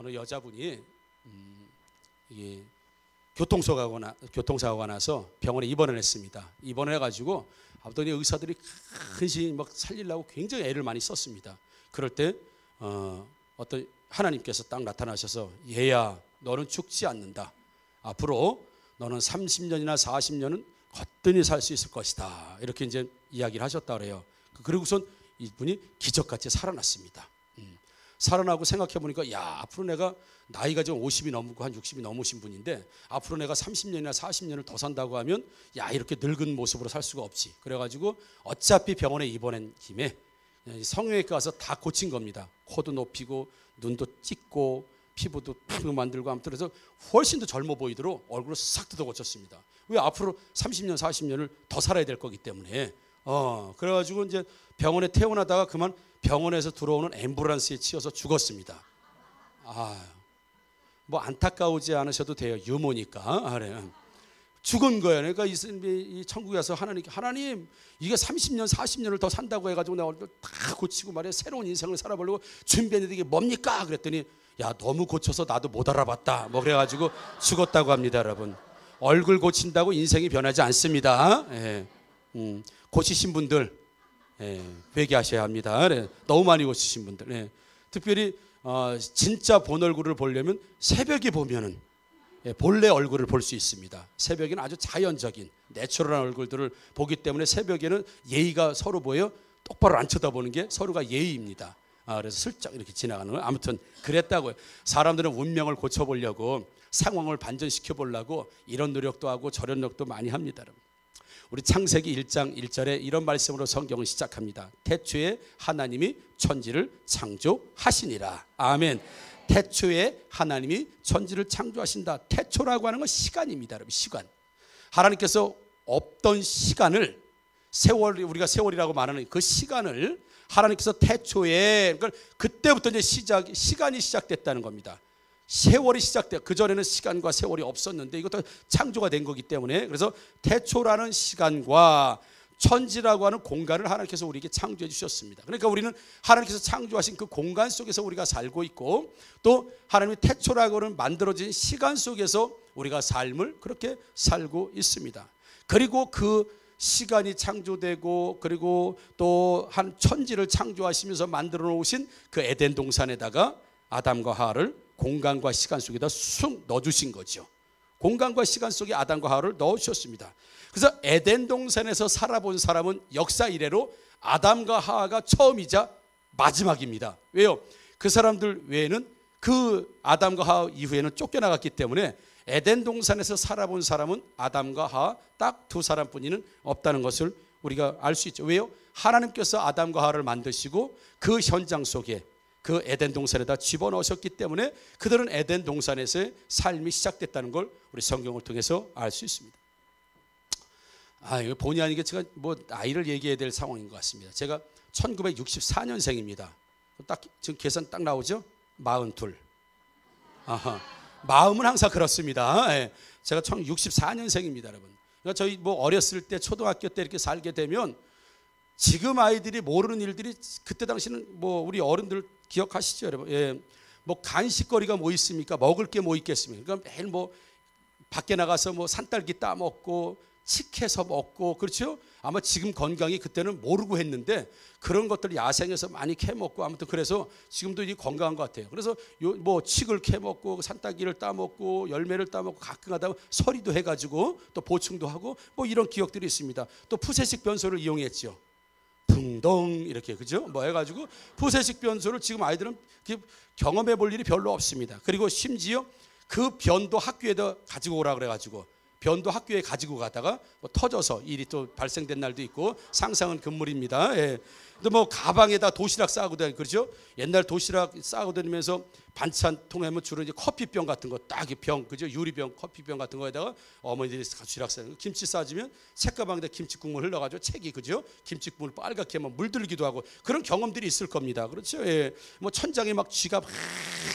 어느 여자분이 이게 교통사고가 나서 병원에 입원을 했습니다. 입원을 해가지고 아무튼 의사들이 근신히 막 살리려고 굉장히 애를 많이 썼습니다. 그럴 때 어떤 하나님께서 딱 나타나셔서 얘야 너는 죽지 않는다. 앞으로 너는 30년이나 40년은 거뜬히 살 수 있을 것이다. 이렇게 이제 이야기를 하셨다 그래요. 그리고선 이분이 기적같이 살아났습니다. 살아나고 생각해 보니까 야 앞으로 내가 나이가 지금 50이 넘고 한 60이 넘으신 분인데 앞으로 내가 30년이나 40년을 더 산다고 하면 야 이렇게 늙은 모습으로 살 수가 없지. 그래가지고 어차피 병원에 입원한 김에 성형외과 가서 다 고친 겁니다. 코도 높이고 눈도 찍고 피부도 만들고 아무튼 그래서 훨씬 더 젊어 보이도록 얼굴을 싹 뜯어 고쳤습니다. 왜 앞으로 30년 40년을 더 살아야 될 거기 때문에 그래가지고 이제 병원에 퇴원하다가 그만 병원에서 들어오는 앰뷸런스에 치여서 죽었습니다. 뭐 안타까우지 않으셔도 돼요. 유모니까. 그래. 죽은 거예요. 그러니까 이 천국에 가서 하나님 이게 30년 40년을 더 산다고 해가지고 내가 얼굴 다 고치고 말이야 새로운 인생을 살아보려고 준비했는데 이게 뭡니까? 그랬더니 야 너무 고쳐서 나도 못 알아봤다. 뭐 그래가지고 죽었다고 합니다, 여러분. 얼굴 고친다고 인생이 변하지 않습니다. 예. 고치신 분들 회개하셔야 합니다. 네. 너무 많이 고치신 분들. 네. 특별히 진짜 본 얼굴을 보려면 새벽에 보면은 본래 얼굴을 볼 수 있습니다. 새벽에는 아주 자연적인 내추럴한 얼굴들을 보기 때문에 새벽에는 예의가 서로 보여 똑바로 안 쳐다보는 게 서로가 예의입니다. 그래서 슬쩍 이렇게 지나가는 거. 아무튼 그랬다고요. 사람들은 운명을 고쳐보려고 상황을 반전시켜 보려고 이런 노력도 하고 저런 노력도 많이 합니다. 여러분. 우리 창세기 1장 1절에 이런 말씀으로 성경을 시작합니다. 태초에 하나님이 천지를 창조하시니라. 아멘. 태초에 하나님이 천지를 창조하신다. 태초라고 하는 건 시간입니다. 여러분. 시간. 하나님께서 없던 시간을 우리가 세월이라고 말하는 그 시간을 하나님께서 태초에 그러니까 그때부터 이제 시간이 시작됐다는 겁니다. 세월이 시작돼. 그전에는 시간과 세월이 없었는데 이것도 창조가 된 거기 때문에 그래서 태초라는 시간과 천지라고 하는 공간을 하나님께서 우리에게 창조해 주셨습니다. 그러니까 우리는 하나님께서 창조하신 그 공간 속에서 우리가 살고 있고 또 하나님의 태초라고 하는 만들어진 시간 속에서 우리가 삶을 그렇게 살고 있습니다. 그리고 그 시간이 창조되고 그리고 또 한 천지를 창조하시면서 만들어 놓으신 그 에덴 동산에다가 아담과 하와를 공간과 시간 속에다 쑥 넣어주신 거죠. 공간과 시간 속에 아담과 하와를 넣어주셨습니다. 그래서 에덴 동산에서 살아본 사람은 역사 이래로 아담과 하와가 처음이자 마지막입니다. 왜요? 그 사람들 외에는 그 아담과 하와 이후에는 쫓겨나갔기 때문에 에덴 동산에서 살아본 사람은 아담과 하와 딱 두 사람뿐이는 없다는 것을 우리가 알 수 있죠. 왜요? 하나님께서 아담과 하와를 만드시고 그 현장 속에 그 에덴 동산에다 집어넣으셨기 때문에 그들은 에덴 동산에서의 삶이 시작됐다는 걸 우리 성경을 통해서 알 수 있습니다. 이거 본의 아니게 제가 뭐 나이를 얘기해야 될 상황인 것 같습니다. 제가 1964년생입니다. 딱 지금 계산 딱 나오죠? 42. 마음은 항상 그렇습니다. 제가 1964년생입니다, 여러분. 그러니까 저희 뭐 어렸을 때 초등학교 때 이렇게 살게 되면 지금 아이들이 모르는 일들이 그때 당시는 뭐 우리 어른들 기억하시죠, 여러분? 뭐 간식거리가 뭐 있습니까? 먹을 게 뭐 있겠습니까? 그러니까 매일 뭐 밖에 나가서 뭐 산딸기 따 먹고 칡해서 먹고 그렇죠? 아마 지금 건강이 그때는 모르고 했는데 그런 것들 야생에서 많이 캐 먹고 아무튼 그래서 지금도 이게 건강한 것 같아요. 그래서 뭐 칡을 캐 먹고 산딸기를 따 먹고 열매를 따 먹고 가끔 가다가 서리도 해가지고 또 보충도 하고 뭐 이런 기억들이 있습니다. 또 푸세식 변소를 이용했죠. 붕덩 이렇게 그죠? 뭐 해가지고 푸세식 변소를 지금 아이들은 경험해 볼 일이 별로 없습니다. 그리고 심지어 그 변도 학교에다 가지고 오라 그래가지고 변도 학교에 가지고 가다가 뭐 터져서 일이 또 발생된 날도 있고 상상은 금물입니다. 근데 뭐 가방에다 도시락 싸고 다니고 그렇죠? 옛날 도시락 싸고 다니면서 반찬통에 하면 주로 이제 커피병 같은 거 딱 병 그죠? 유리병 커피병 같은 거에다가 어머니들이 도시락 싸고 김치 싸주면 책가방에다 김치국물 흘러가지고 책이 그죠? 김치국물 빨갛게 막 물들기도 하고 그런 경험들이 있을 겁니다. 그렇죠? 뭐 천장에 막 쥐가 막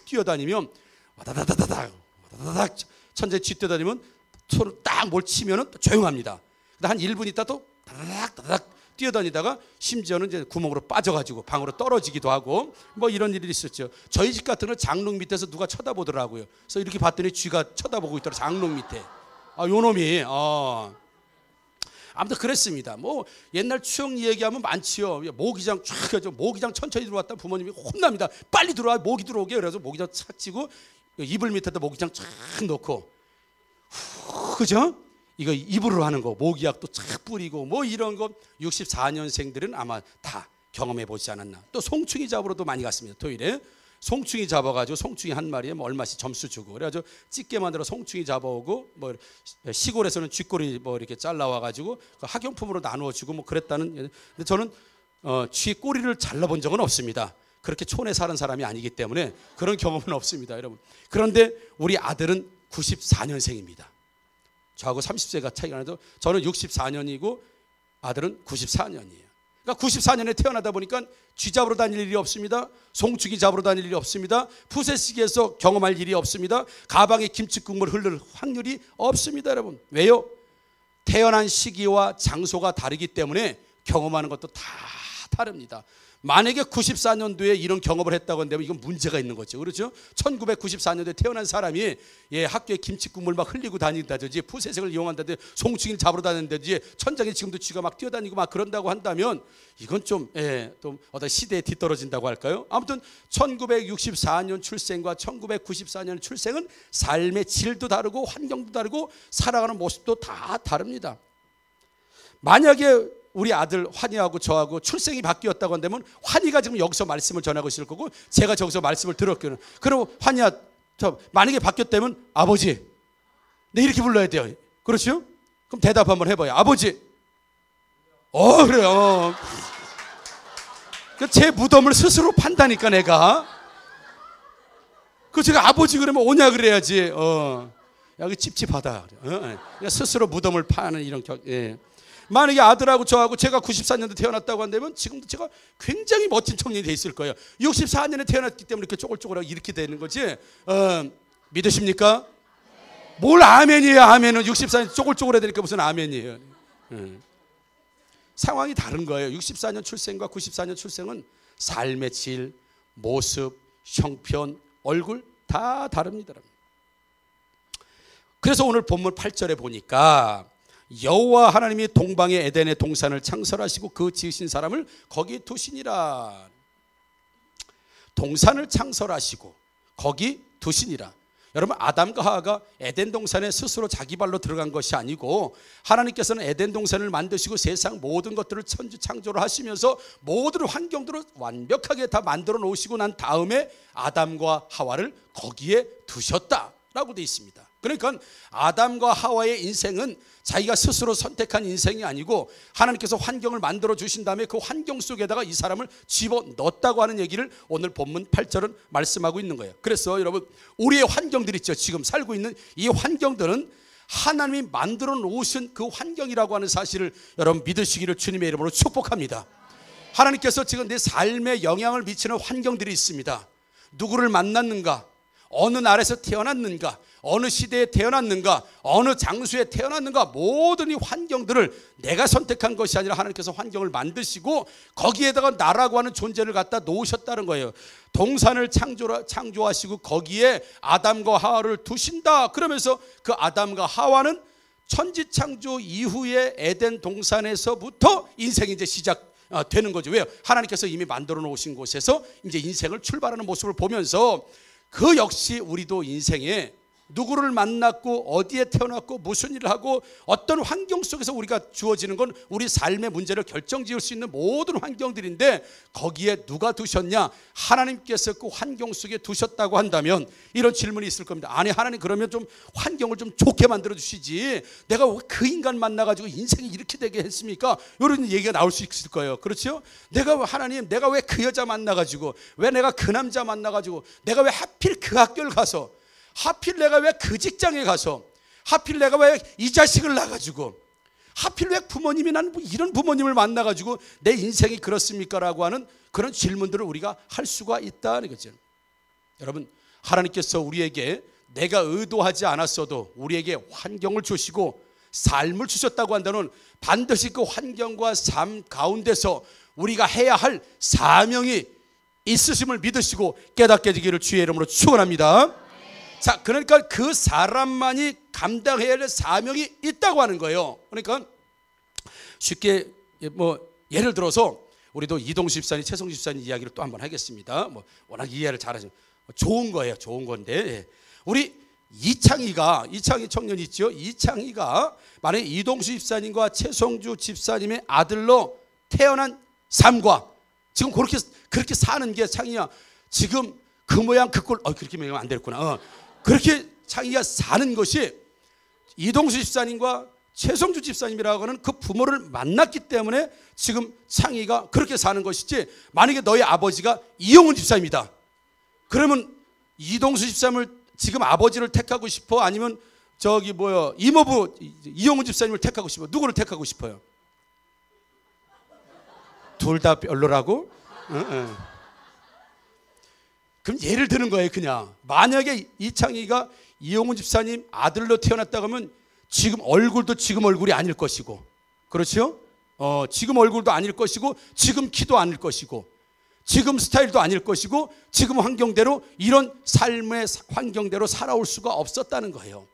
뛰어다니면 와다다다다닥 와다다닥 천장에 쥐 뛰어다니면 손을 딱 뭘 치면은 조용합니다. 한 1분 있다 또 다다닥 다다닥 뛰어다니다가 심지어는 이제 구멍으로 빠져가지고 방으로 떨어지기도 하고 뭐 이런 일이 있었죠. 저희 집 같은 건 장롱 밑에서 누가 쳐다보더라고요. 그래서 이렇게 봤더니 쥐가 쳐다보고 있더라고요. 장롱 밑에. 요놈이. 아무튼 그랬습니다. 뭐 옛날 추억 얘기하면 많지요. 모기장 쫙 해서 모기장 천천히 들어왔다 부모님이 혼납니다. 빨리 들어와 모기 들어오게. 그래서 모기장 착 치고 이불 밑에다 모기장 쫙 넣고 그죠? 이거 입으로 하는 거 모기약도 착 뿌리고 뭐 이런 거 64년생들은 아마 다 경험해 보지 않았나. 또 송충이 잡으러도 많이 갔습니다. 토요일에 송충이 잡아가지고 송충이 한 마리에 뭐 얼마씩 점수 주고 그래가지고 찌개 만들어 송충이 잡아오고 뭐 시골에서는 쥐꼬리 뭐 이렇게 잘라와가지고 학용품으로 나누어주고 뭐 그랬다는. 근데 저는 쥐꼬리를 잘라본 적은 없습니다. 그렇게 촌에 사는 사람이 아니기 때문에 그런 경험은 없습니다, 여러분. 그런데 우리 아들은 94년생입니다. 저하고 30세가 차이가 나도 저는 64년이고 아들은 94년이에요. 그러니까 94년에 태어나다 보니까 쥐 잡으러 다닐 일이 없습니다. 송충이 잡으러 다닐 일이 없습니다. 푸세시계에서 경험할 일이 없습니다. 가방에 김치국물 흐를 확률이 없습니다, 여러분. 왜요? 태어난 시기와 장소가 다르기 때문에 경험하는 것도 다 다릅니다. 만약에 94년도에 이런 경험을 했다고 한다면 이건 문제가 있는 거죠. 그렇죠? 1994년도에 태어난 사람이 학교에 김치국물 막 흘리고 다닌다든지 푸세색을 이용한다든지 송충이를 잡으러 다닌다든지 천장에 지금도 쥐가 막 뛰어다니고 막 그런다고 한다면 이건 좀 어떤 시대에 뒤떨어진다고 할까요? 아무튼 1964년 출생과 1994년 출생은 삶의 질도 다르고 환경도 다르고 살아가는 모습도 다 다릅니다. 만약에 우리 아들 환희하고 저하고 출생이 바뀌었다고 한다면 환희가 지금 여기서 말씀을 전하고 있을 거고 제가 저기서 말씀을 들었거든요. 그럼 환희야, 저 만약에 바뀌었다면 아버지, 네 이렇게 불러야 돼요. 그렇죠? 그럼 대답 한번 해봐요. 아버지. 그래요. 제 무덤을 스스로 판다니까 내가. 그 제가 아버지 그러면 오냐 그래야지. 여기 찝찝하다. 스스로 무덤을 파는 이런 만약에 아들하고 저하고 제가 94년도 태어났다고 한다면 지금도 제가 굉장히 멋진 청년이 돼 있을 거예요. 64년에 태어났기 때문에 이렇게 쪼글쪼글하고 이렇게 되는 거지. 믿으십니까? 뭘 아멘이에요. 아멘은 64년 쪼글쪼글해야 되니까 무슨 아멘이에요. 상황이 다른 거예요. 64년 출생과 94년 출생은 삶의 질, 모습, 형편, 얼굴 다 다릅니다. 그래서 오늘 본문 8절에 보니까 여호와 하나님이 동방의 에덴의 동산을 창설하시고 그 지으신 사람을 거기 두시니라. 동산을 창설하시고 거기 두시니라. 여러분, 아담과 하와가 에덴 동산에 스스로 자기 발로 들어간 것이 아니고 하나님께서는 에덴 동산을 만드시고 세상 모든 것들을 창조를 하시면서 모든 환경들을 완벽하게 다 만들어 놓으시고 난 다음에 아담과 하와를 거기에 두셨다라고 되어 있습니다. 그러니까 아담과 하와의 인생은 자기가 스스로 선택한 인생이 아니고 하나님께서 환경을 만들어 주신 다음에 그 환경 속에다가 이 사람을 집어넣었다고 하는 얘기를 오늘 본문 8절은 말씀하고 있는 거예요. 그래서 여러분, 우리의 환경들 있죠. 지금 살고 있는 이 환경들은 하나님이 만들어 놓으신 그 환경이라고 하는 사실을 여러분 믿으시기를 주님의 이름으로 축복합니다. 하나님께서 지금 내 삶에 영향을 미치는 환경들이 있습니다. 누구를 만났는가, 어느 나라에서 태어났는가, 어느 시대에 태어났는가, 어느 장소에 태어났는가, 모든 이 환경들을 내가 선택한 것이 아니라 하나님께서 환경을 만드시고 거기에다가 나라고 하는 존재를 갖다 놓으셨다는 거예요. 동산을 창조하시고 거기에 아담과 하와를 두신다. 그러면서 그 아담과 하와는 천지창조 이후에 에덴 동산에서부터 인생이 이제 시작되는 거죠. 왜요? 하나님께서 이미 만들어 놓으신 곳에서 이제 인생을 출발하는 모습을 보면서 그 역시 우리도 인생에 누구를 만났고 어디에 태어났고 무슨 일을 하고 어떤 환경 속에서 우리가 주어지는 건 우리 삶의 문제를 결정지을 수 있는 모든 환경들인데 거기에 누가 두셨냐? 하나님께서 그 환경 속에 두셨다고 한다면 이런 질문이 있을 겁니다. 아니, 하나님 그러면 좀 환경을 좀 좋게 만들어 주시지 내가 왜 그 인간 만나가지고 인생이 이렇게 되게 했습니까? 이런 얘기가 나올 수 있을 거예요. 그렇죠? 하나님 내가 왜 그 여자 만나가지고, 왜 내가 그 남자 만나가지고, 내가 왜 하필 그 학교를 가서, 하필 내가 왜 그 직장에 가서, 하필 내가 왜 이 자식을 낳아가지고, 하필 왜 부모님이 난 이런 부모님을 만나가지고 내 인생이 그렇습니까? 라고 하는 그런 질문들을 우리가 할 수가 있다는 거죠. 여러분, 하나님께서 우리에게 내가 의도하지 않았어도 우리에게 환경을 주시고 삶을 주셨다고 한다면 반드시 그 환경과 삶 가운데서 우리가 해야 할 사명이 있으심을 믿으시고 깨닫게 되기를 주의 이름으로 축원합니다. 자, 그러니까 그 사람만이 감당해야 할 사명이 있다고 하는 거예요. 그러니까 쉽게 뭐 예를 들어서 우리도 이동수 집사님, 최성주 집사님 이야기를 또 한번 하겠습니다. 뭐 워낙 이해를 잘하시는 좋은 거예요. 좋은 건데 우리 이창희 청년 있죠. 이창희가 만약에 이동수 집사님과 최성주 집사님의 아들로 태어난 삶과 지금 그렇게 사는 게 창희야. 지금 그 모양 그 꼴 그렇게 말하면 안 되겠구나. 그렇게 창희가 사는 것이 이동수 집사님과 최성주 집사님이라고 하는 그 부모를 만났기 때문에 지금 창희가 그렇게 사는 것이지, 만약에 너희 아버지가 이용훈 집사입니다. 그러면 이동수 집사님을 지금 아버지를 택하고 싶어? 아니면 이모부 이용훈 집사님을 택하고 싶어? 누구를 택하고 싶어요? 둘 다 별로라고? 그럼 예를 드는 거예요. 그냥 만약에 이창희가 이용훈 집사님 아들로 태어났다고 하면 지금 얼굴도 지금 얼굴이 아닐 것이고, 그렇죠? 지금 얼굴도 아닐 것이고, 지금 키도 아닐 것이고, 지금 스타일도 아닐 것이고, 지금 환경대로 이런 삶의 환경대로 살아올 수가 없었다는 거예요.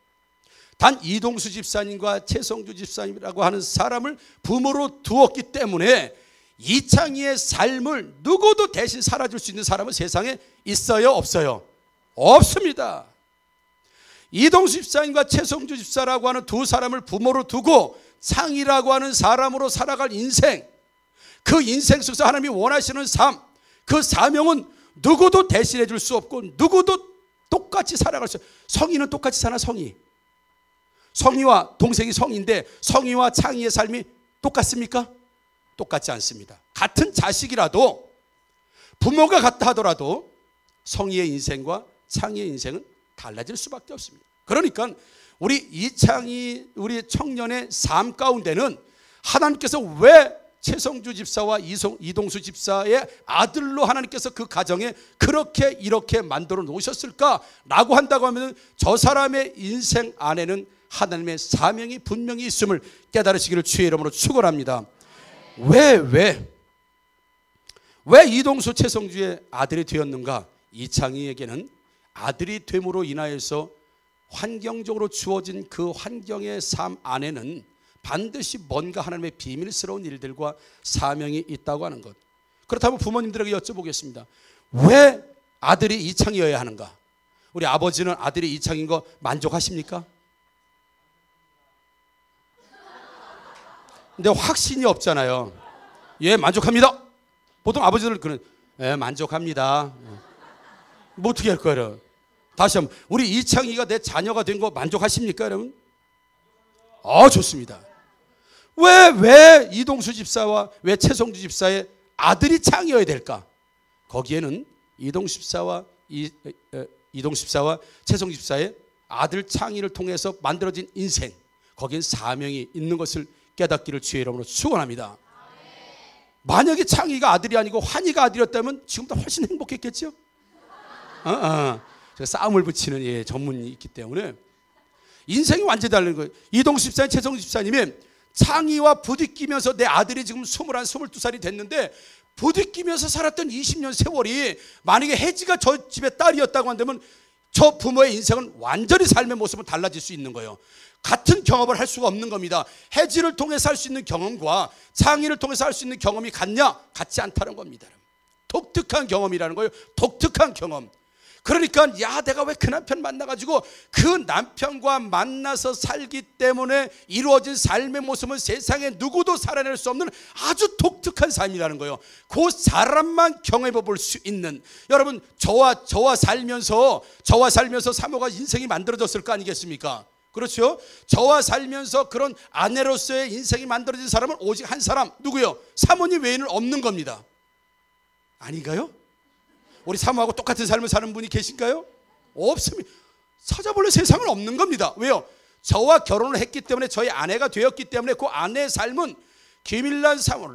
단 이동수 집사님과 최성주 집사님이라고 하는 사람을 부모로 두었기 때문에 이창희의 삶을 누구도 대신 살아줄 수 있는 사람은 세상에 있어요? 없어요? 없습니다. 이동수 집사님과 최성주 집사라고 하는 두 사람을 부모로 두고 창희라고 하는 사람으로 살아갈 인생, 그 인생 속에서 하나님이 원하시는 삶, 그 사명은 누구도 대신해 줄 수 없고 누구도 똑같이 살아갈 수 없어요. 성희는 똑같이 사나? 성희와 동생이 성희인데 성희와 창희의 삶이 똑같습니까? 똑같지 않습니다. 같은 자식이라도 부모가 같다 하더라도 성희의 인생과 창희의 인생은 달라질 수밖에 없습니다. 그러니까 우리 이창희 우리 청년의 삶 가운데는 하나님께서 왜 최성주 집사와 이동수 집사의 아들로 하나님께서 그 가정에 그렇게 이렇게 만들어 놓으셨을까라고 한다고 하면 저 사람의 인생 안에는 하나님의 사명이 분명히 있음을 깨달으시기를 주의 이름으로 축원합니다. 왜 이동수 최성주의 아들이 되었는가? 이창희에게는 아들이 됨으로 인하여서 환경적으로 주어진 그 환경의 삶 안에는 반드시 뭔가 하나님의 비밀스러운 일들과 사명이 있다고 하는 것. 그렇다면 부모님들에게 여쭤보겠습니다. 왜 아들이 이창희여야 하는가? 우리 아버지는 아들이 이창희인 거 만족하십니까? 근데 확신이 없잖아요. 예, 만족합니다. 보통 아버지들 그런 만족합니다. 뭐 어떻게 할 거예요? 다시 한번, 우리 이창희가 내 자녀가 된 거 만족하십니까, 여러분? 좋습니다. 왜 이동수 집사와 왜 최성주 집사의 아들이 창희여야 될까? 거기에는 이동수 집사와 최성주 집사의 아들 창희를 통해서 만들어진 인생, 거기엔 사명이 있는 것을 깨닫기를 주의 이름으로 축원합니다. 만약에 창희가 아들이 아니고 환희가 아들이었다면 지금보다 훨씬 행복했겠죠? 제가 싸움을 붙이는 전문이 있기 때문에 인생이 완전히 다른 거예요. 이동수 집사님, 최성주 집사님이 창희와 부딪히면서 내 아들이 지금 21, 22살이 됐는데 부딪히면서 살았던 20년 세월이 만약에 혜지가 저 집의 딸이었다고 한다면 저 부모의 인생은 완전히 삶의 모습은 달라질 수 있는 거예요. 같은 경험을 할 수가 없는 겁니다. 혜지를 통해서 할 수 있는 경험과 창희를 통해서 할 수 있는 경험이 같냐? 같지 않다는 겁니다. 독특한 경험이라는 거예요. 독특한 경험. 그러니까 내가 왜 그 남편 만나가지고 그 남편과 만나서 살기 때문에 이루어진 삶의 모습은 세상에 누구도 살아낼 수 없는 아주 독특한 삶이라는 거예요. 그 사람만 경험해 볼 수 있는, 여러분 저와 살면서 사모가 인생이 만들어졌을 거 아니겠습니까? 그렇죠? 저와 살면서 그런 아내로서의 인생이 만들어진 사람은 오직 한 사람, 누구요? 사모님 외에는 없는 겁니다. 아닌가요? 우리 사모하고 똑같은 삶을 사는 분이 계신가요? 없습니다. 찾아볼래 세상은 없는 겁니다. 왜요? 저와 결혼을 했기 때문에, 저희 아내가 되었기 때문에 그 아내의 삶은 기밀란 사모,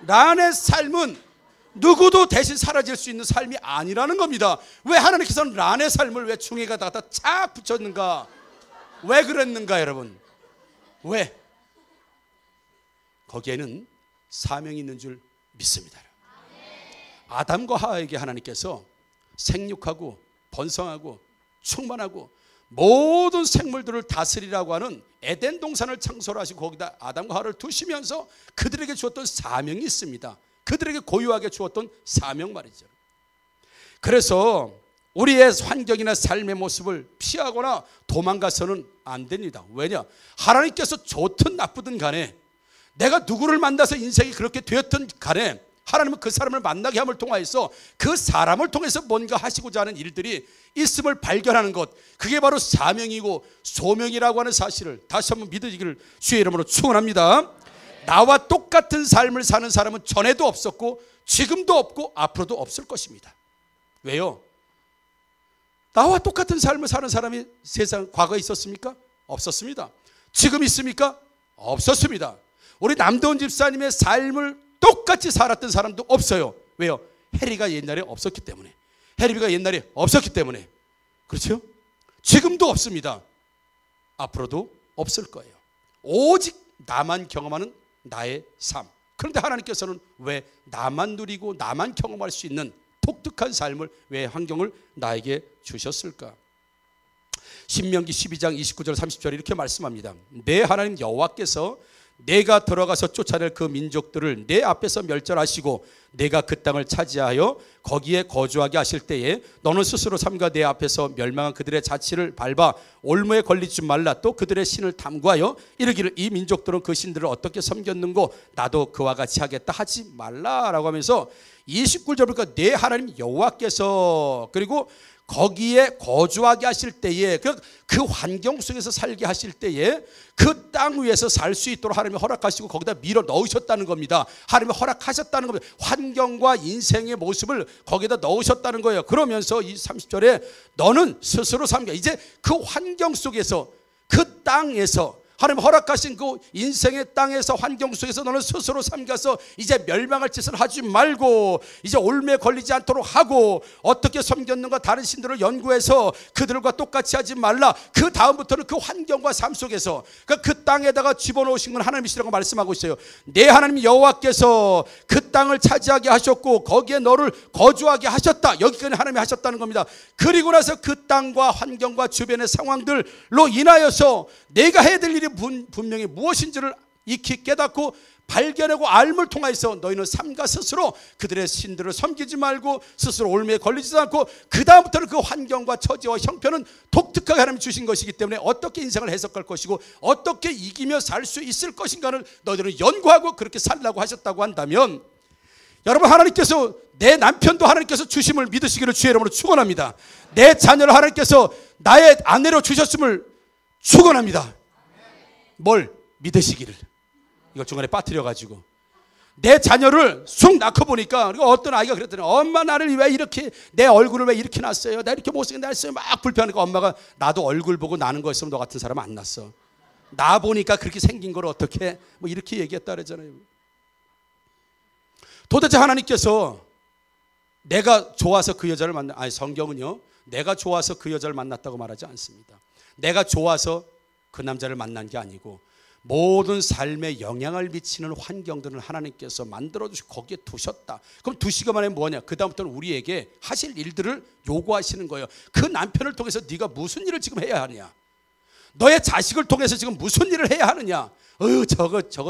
란의 삶은 누구도 대신 사라질 수 있는 삶이 아니라는 겁니다. 왜 하나님께서는 란의 삶을 왜 중에다가 착 붙였는가? 왜 그랬는가 여러분? 왜? 거기에는 사명이 있는 줄 믿습니다. 아담과 하와에게 하나님께서 생육하고 번성하고 충만하고 모든 생물들을 다스리라고 하는 에덴 동산을 창설을 하시고 거기다 아담과 하와를 두시면서 그들에게 주었던 사명이 있습니다. 그들에게 고유하게 주었던 사명 말이죠. 그래서 우리의 환경이나 삶의 모습을 피하거나 도망가서는 안 됩니다. 왜냐? 하나님께서 좋든 나쁘든 간에 내가 누구를 만나서 인생이 그렇게 되었든 간에 하나님은 그 사람을 만나게 함을 통하여서 그 사람을 통해서 뭔가 하시고자 하는 일들이 있음을 발견하는 것, 그게 바로 사명이고 소명이라고 하는 사실을 다시 한번 믿으시기를 주의 이름으로 축원합니다. 나와 똑같은 삶을 사는 사람은 전에도 없었고 지금도 없고 앞으로도 없을 것입니다. 왜요? 나와 똑같은 삶을 사는 사람이 세상 과거에 있었습니까? 없었습니다. 지금 있습니까? 없었습니다. 우리 남도원 집사님의 삶을 똑같이 살았던 사람도 없어요. 왜요? 해리가 옛날에 없었기 때문에, 해리비가 옛날에 없었기 때문에. 그렇죠? 지금도 없습니다. 앞으로도 없을 거예요. 오직 나만 경험하는 나의 삶. 그런데 하나님께서는 왜 나만 누리고 나만 경험할 수 있는 독특한 삶을, 왜 환경을 나에게 주셨을까? 신명기 12장 29절 30절에 이렇게 말씀합니다. 내 하나님 여호와께서 내가 들어가서 쫓아낼 그 민족들을 내 앞에서 멸절하시고 내가 그 땅을 차지하여 거기에 거주하게 하실 때에 너는 스스로 삼가 내 앞에서 멸망한 그들의 자취를 밟아 올무에 걸리지 말라. 또 그들의 신을 탐구하여 이르기를 이 민족들은 그 신들을 어떻게 섬겼는고 나도 그와 같이 하겠다 하지 말라라고 하면서 29절 보니까 내 하나님 여호와께서 그리고 거기에 거주하게 하실 때에 그 환경 속에서 살게 하실 때에 그 땅 위에서 살 수 있도록 하나님이 허락하시고 거기다 밀어 넣으셨다는 겁니다. 하나님이 허락하셨다는 겁니다. 환경과 인생의 모습을 거기다 넣으셨다는 거예요. 그러면서 이 30절에 너는 스스로 삼가, 이제 그 환경 속에서 그 땅에서 하나님 허락하신 그 인생의 땅에서 환경 속에서 너는 스스로 삼가서 이제 멸망할 짓을 하지 말고 이제 올매에 걸리지 않도록 하고 어떻게 섬겼는가 다른 신들을 연구해서 그들과 똑같이 하지 말라. 그 다음부터는 그 환경과 삶 속에서 그 땅에다가 집어넣으신 건 하나님이시라고 말씀하고 있어요. 내 하나님 여호와께서 그 땅을 차지하게 하셨고 거기에 너를 거주하게 하셨다. 여기까지 하나님이 하셨다는 겁니다. 그리고 나서 그 땅과 환경과 주변의 상황들로 인하여서 내가 해야 될 일이 분명히 무엇인지를 익히 깨닫고 발견하고 알물 통하여서 너희는 삼가 스스로 그들의 신들을 섬기지 말고 스스로 올매에 걸리지 않고 그 다음부터는 그 환경과 처지와 형편은 독특하게 하나님이 주신 것이기 때문에 어떻게 인생을 해석할 것이고 어떻게 이기며 살 수 있을 것인가를 너희들은 연구하고 그렇게 살라고 하셨다고 한다면, 여러분, 하나님께서 내 남편도 하나님께서 주심을 믿으시기를 주의 이름으로 축원합니다. 내 자녀를 하나님께서 나의 아내로 주셨음을 축원합니다. 뭘 믿으시기를. 이거 중간에 빠뜨려가지고 내 자녀를 쑥 낳고 보니까 어떤 아이가 그랬더니 엄마 나를 왜 이렇게 내 얼굴을 왜 이렇게 낳았어요? 나 이렇게 못생긴 낳았어요. 막 불편하니까 엄마가 나도 얼굴 보고 나는 거였으면 너 같은 사람 안 낳았어. 나 보니까 그렇게 생긴 걸 어떻게 뭐 이렇게 얘기했다 그러잖아요. 도대체 하나님께서 내가 좋아서 그 여자를 만나, 아니 성경은요 내가 좋아서 그 여자를 만났다고 말하지 않습니다. 내가 좋아서 그 남자를 만난 게 아니고 모든 삶에 영향을 미치는 환경들을 하나님께서 만들어주시고 거기에 두셨다. 그럼 두시고 만에 뭐냐? 그 다음부터는 우리에게 하실 일들을 요구하시는 거예요. 그 남편을 통해서 네가 무슨 일을 지금 해야 하느냐? 너의 자식을 통해서 지금 무슨 일을 해야 하느냐?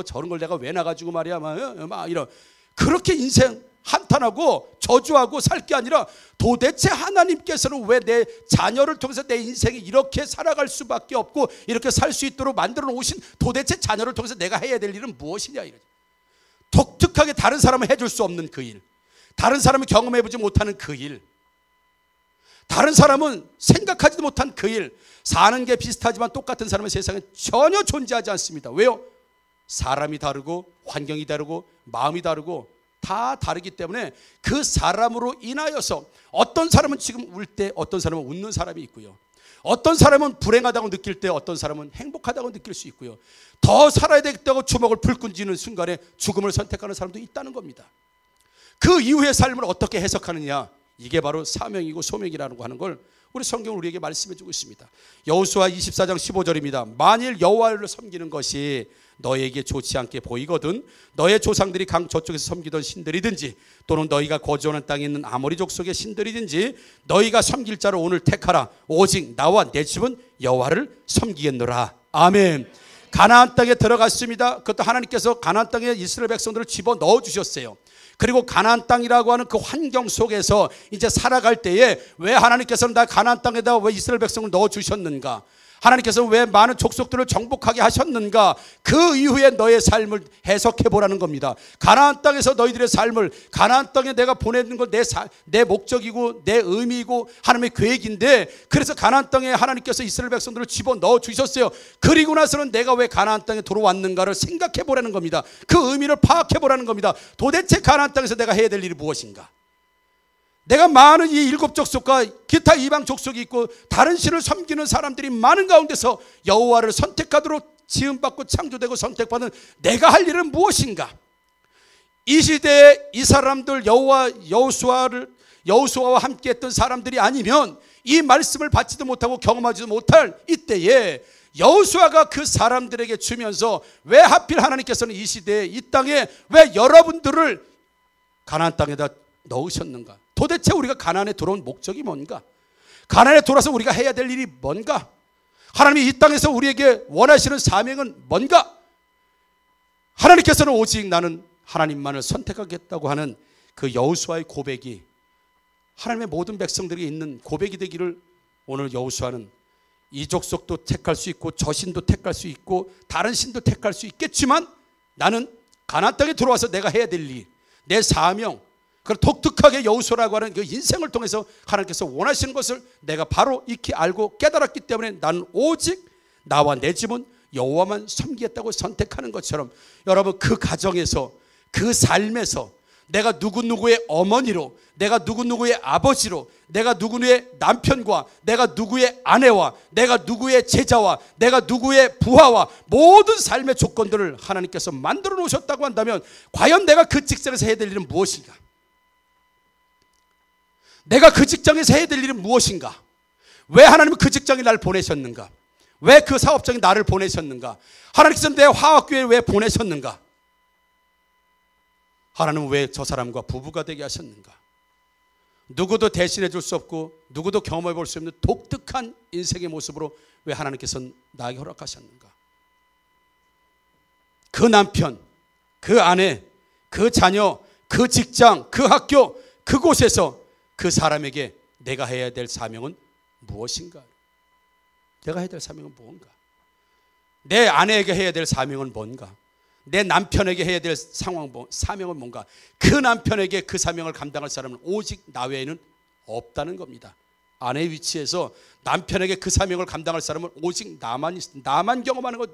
저런 걸 내가 왜 나가지고 말이야 막 이런, 그렇게 인생 한탄하고 저주하고 살 게 아니라 도대체 하나님께서는 왜 내 자녀를 통해서 내 인생이 이렇게 살아갈 수밖에 없고 이렇게 살 수 있도록 만들어 놓으신 도대체 자녀를 통해서 내가 해야 될 일은 무엇이냐 이거죠. 독특하게 다른 사람은 해줄 수 없는 그 일, 다른 사람은 경험해보지 못하는 그 일, 다른 사람은 생각하지도 못한 그 일, 사는 게 비슷하지만 똑같은 사람은 세상에 전혀 존재하지 않습니다. 왜요? 사람이 다르고 환경이 다르고 마음이 다르고 다 다르기 때문에 그 사람으로 인하여서 어떤 사람은 지금 울 때 어떤 사람은 웃는 사람이 있고요, 어떤 사람은 불행하다고 느낄 때 어떤 사람은 행복하다고 느낄 수 있고요, 더 살아야 되겠다고 주먹을 불끈 쥐는 순간에 죽음을 선택하는 사람도 있다는 겁니다. 그 이후의 삶을 어떻게 해석하느냐, 이게 바로 사명이고 소명이라는 거 하는 걸 우리 성경은 우리에게 말씀해 주고 있습니다. 여호수아 24장 15절입니다. 만일 여호와를 섬기는 것이 너에게 좋지 않게 보이거든 너의 조상들이 강 저쪽에서 섬기던 신들이든지 또는 너희가 거주하는 땅에 있는 아모리 족속의 신들이든지 너희가 섬길 자를 오늘 택하라. 오직 나와 내 집은 여호와를 섬기겠노라. 아멘. 가나안 땅에 들어갔습니다. 그것도 하나님께서 가나안 땅에 이스라엘 백성들을 집어넣어 주셨어요. 그리고 가나안 땅이라고 하는 그 환경 속에서 이제 살아갈 때에 왜 하나님께서는 나 가나안 땅에다 왜 이스라엘 백성을 넣어 주셨는가? 하나님께서 왜 많은 족속들을 정복하게 하셨는가? 그 이후에 너의 삶을 해석해 보라는 겁니다. 가나안 땅에서 너희들의 삶을 가나안 땅에 내가 보내는 건 내 목적이고 내 의미이고 하나님의 계획인데 그래서 가나안 땅에 하나님께서 이스라엘 백성들을 집어넣어 주셨어요. 그리고 나서는 내가 왜 가나안 땅에 들어왔는가를 생각해 보라는 겁니다. 그 의미를 파악해 보라는 겁니다. 도대체 가나안 땅에서 내가 해야 될 일이 무엇인가? 내가 많은 이 일곱 족속과 기타 이방 족속이 있고 다른 신을 섬기는 사람들이 많은 가운데서 여호와를 선택하도록 지음받고 창조되고 선택받은 내가 할 일은 무엇인가? 이 시대에 이 사람들 여호수아와 함께 했던 사람들이 아니면 이 말씀을 받지도 못하고 경험하지도 못할 이때에 여호수아가 그 사람들에게 주면서 왜 하필 하나님께서는 이 시대에 이 땅에 왜 여러분들을 가나안 땅에다 넣으셨는가? 도대체 우리가 가나안에 들어온 목적이 뭔가? 가나안에 돌아서 우리가 해야 될 일이 뭔가? 하나님이 이 땅에서 우리에게 원하시는 사명은 뭔가? 하나님께서는 오직 나는 하나님만을 선택하겠다고 하는 그 여호수아의 고백이 하나님의 모든 백성들이 있는 고백이 되기를 오늘 여호수아는 이 족속도 택할 수 있고 저 신도 택할 수 있고 다른 신도 택할 수 있겠지만 나는 가나안 땅에 들어와서 내가 해야 될 일, 내 사명, 그 독특하게 여호수아라고 하는 그 인생을 통해서 하나님께서 원하시는 것을 내가 바로 익히 알고 깨달았기 때문에 나는 오직 나와 내 집은 여호와만 섬기겠다고 선택하는 것처럼 여러분 그 가정에서 그 삶에서 내가 누구누구의 어머니로 내가 누구누구의 아버지로 내가 누구누구의 남편과 내가 누구의 아내와 내가 누구의 제자와 내가 누구의 부하와 모든 삶의 조건들을 하나님께서 만들어 놓으셨다고 한다면 과연 내가 그 직장에서 해야 될 일은 무엇인가? 내가 그 직장에서 해야 될 일은 무엇인가? 왜 하나님은 그 직장에 나를 보내셨는가? 왜 그 사업장에 나를 보내셨는가? 하나님께서 내 화학교회에 왜 보내셨는가? 하나님은 왜 저 사람과 부부가 되게 하셨는가? 누구도 대신해 줄 수 없고 누구도 경험해 볼 수 없는 독특한 인생의 모습으로 왜 하나님께서는 나에게 허락하셨는가? 그 남편, 그 아내, 그 자녀, 그 직장, 그 학교, 그곳에서 그 사람에게 내가 해야 될 사명은 무엇인가? 내가 해야 될 사명은 뭔가? 내 아내에게 해야 될 사명은 뭔가? 내 남편에게 해야 될 사명은 뭔가? 그 남편에게 그 사명을 감당할 사람은 오직 나 외에는 없다는 겁니다. 아내 위치에서 남편에게 그 사명을 감당할 사람은 오직 나만 경험하는 것.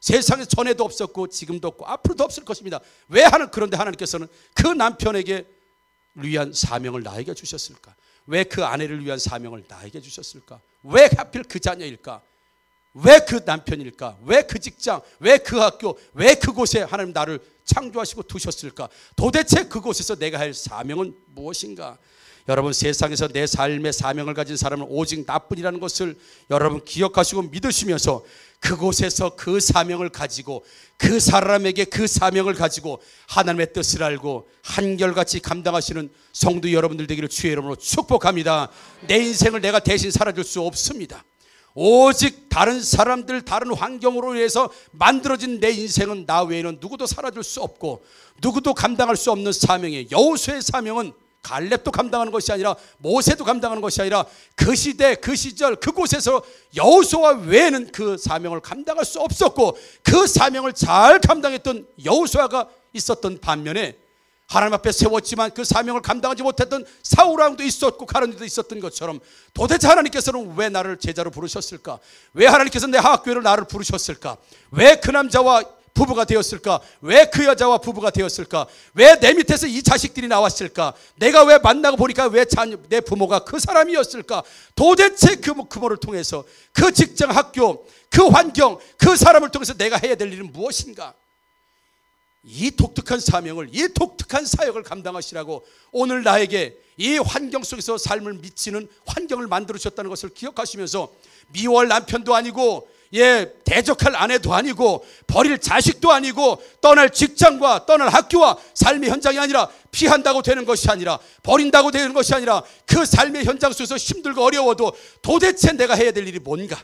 세상에 전에도 없었고 지금도 없고 앞으로도 없을 것입니다. 그런데 하나님께서는 그 남편에게 위한 사명을 나에게 주셨을까? 왜 그 아내를 위한 사명을 나에게 주셨을까? 왜 하필 그 자녀일까? 왜 그 남편일까? 왜 그 직장? 왜 그 학교? 왜 그곳에 하나님 나를 창조하시고 두셨을까? 도대체 그곳에서 내가 할 사명은 무엇인가? 여러분 세상에서 내 삶의 사명을 가진 사람은 오직 나뿐이라는 것을 여러분 기억하시고 믿으시면서 그곳에서 그 사명을 가지고 그 사람에게 그 사명을 가지고 하나님의 뜻을 알고 한결같이 감당하시는 성도 여러분들 되기를 주의 이름으로 축복합니다. 내 인생을 내가 대신 살아줄 수 없습니다. 오직 다른 사람들 다른 환경으로 인해서 만들어진 내 인생은 나 외에는 누구도 살아줄 수 없고 누구도 감당할 수 없는 사명이에요. 여호수아의 사명은 갈렙도 감당하는 것이 아니라 모세도 감당하는 것이 아니라 그 시대 그 시절 그곳에서 여호수아 외에는 그 사명을 감당할 수 없었고 그 사명을 잘 감당했던 여호수아가 있었던 반면에 하나님 앞에 세웠지만 그 사명을 감당하지 못했던 사울왕도 있었고 가룟유다도 있었던 것처럼 도대체 하나님께서는 왜 나를 제자로 부르셨을까? 왜 하나님께서는 내 화학교회를 나를 부르셨을까? 왜 그 남자와 부부가 되었을까? 왜 그 여자와 부부가 되었을까? 왜 내 밑에서 이 자식들이 나왔을까? 내가 왜 만나고 보니까 왜 내 부모가 그 사람이었을까? 도대체 그 부모를 통해서 그 직장 학교 그 환경 그 사람을 통해서 내가 해야 될 일은 무엇인가? 이 독특한 사명을, 이 독특한 사역을 감당하시라고 오늘 나에게 이 환경 속에서 삶을 미치는 환경을 만들어 주셨다는 것을 기억하시면서 미워할 남편도 아니고 대적할 아내도 아니고 버릴 자식도 아니고 떠날 직장과 떠날 학교와 삶의 현장이 아니라 피한다고 되는 것이 아니라 버린다고 되는 것이 아니라 그 삶의 현장 속에서 힘들고 어려워도 도대체 내가 해야 될 일이 뭔가,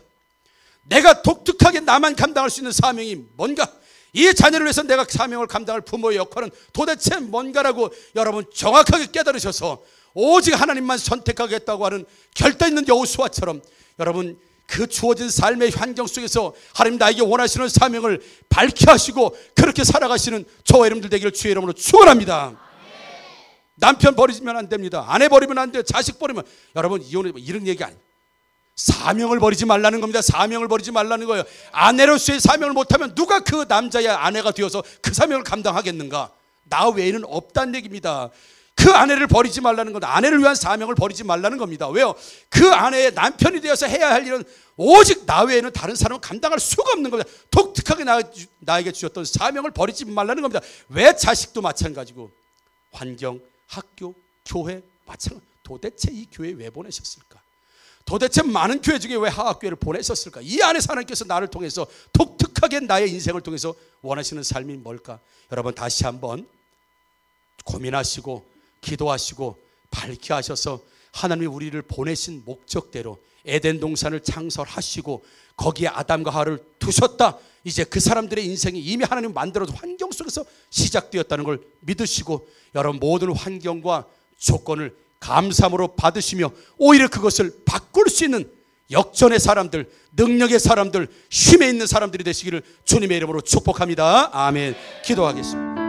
내가 독특하게 나만 감당할 수 있는 사명이 뭔가, 이 자녀를 위해서 내가 사명을 감당할 부모의 역할은 도대체 뭔가라고 여러분 정확하게 깨달으셔서 오직 하나님만 선택하겠다고 하는 결단 있는 여호수아처럼 여러분 그 주어진 삶의 환경 속에서 하나님 나에게 원하시는 사명을 밝게 하시고 그렇게 살아가시는 저와 여러분들 되기를 주의 이름으로 축원합니다. 남편 버리면 안 됩니다. 아내 버리면 안 돼요. 자식 버리면, 여러분 이혼해 이런 얘기 아니에요. 사명을 버리지 말라는 겁니다. 사명을 버리지 말라는 거예요. 아내로서의 사명을 못하면 누가 그 남자의 아내가 되어서 그 사명을 감당하겠는가? 나 외에는 없다는 얘기입니다. 그 아내를 버리지 말라는 건 아내를 위한 사명을 버리지 말라는 겁니다. 왜요? 그 아내의 남편이 되어서 해야 할 일은 오직 나 외에는 다른 사람은 감당할 수가 없는 겁니다. 독특하게 나에게 주셨던 사명을 버리지 말라는 겁니다. 왜 자식도 마찬가지고 환경, 학교, 교회 마찬가지. 도대체 이 교회 왜 보내셨을까? 도대체 많은 교회 중에 왜 하학교회를 보내셨을까? 이 안에서 하나님께서 나를 통해서 독특하게 나의 인생을 통해서 원하시는 삶이 뭘까? 여러분 다시 한번 고민하시고 기도하시고 밝게 하셔서 하나님이 우리를 보내신 목적대로 에덴 동산을 창설하시고 거기에 아담과 하와를 두셨다. 이제 그 사람들의 인생이 이미 하나님 만들어준 환경 속에서 시작되었다는 걸 믿으시고 여러분 모든 환경과 조건을 감사함으로 받으시며 오히려 그것을 바꿀 수 있는 역전의 사람들, 능력의 사람들, 힘에 있는 사람들이 되시기를 주님의 이름으로 축복합니다. 아멘. 기도하겠습니다.